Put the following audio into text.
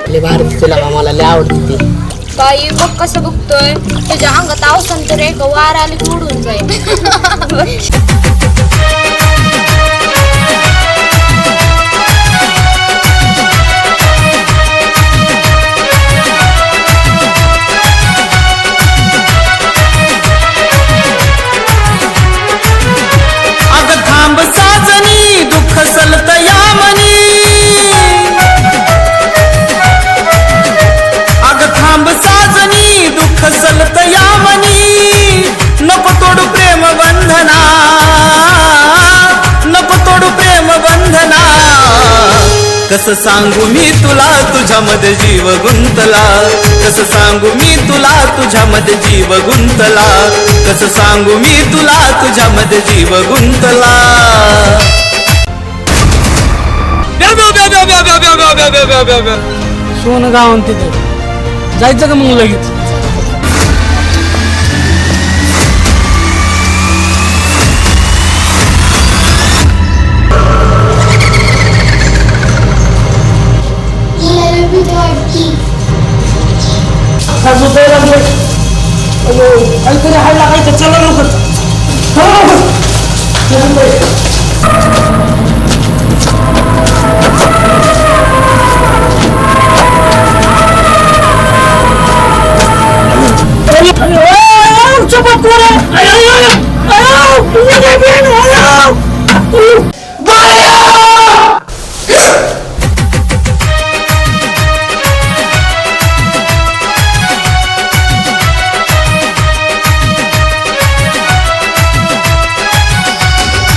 लय भारी तुला का मला लय आवडते ती. बाई बघ कसं बघतोय, त्याच्या अंगात अवसान तर एक वार आली की उडून जाईल. अग थांब साजनी दुःख सलत या मनी, अग थांब साजनी दुःख सलत या मनी, नको तोडू प्रेम बंधना, नको तोडू प्रेम बंधना. कसं सांगू मी तुला तुझ्यामध्ये जीव गुंतला, कसं सांगू मी तुला तुझ्यामध्ये जीव गुंतला, कसं सांगू मी तुला तुझ्यामध्ये जीव गुंतला. सोनं गावन तिथे जायचं का मग लगेच? काहीतरी हाय लागायचं, चला लवकर.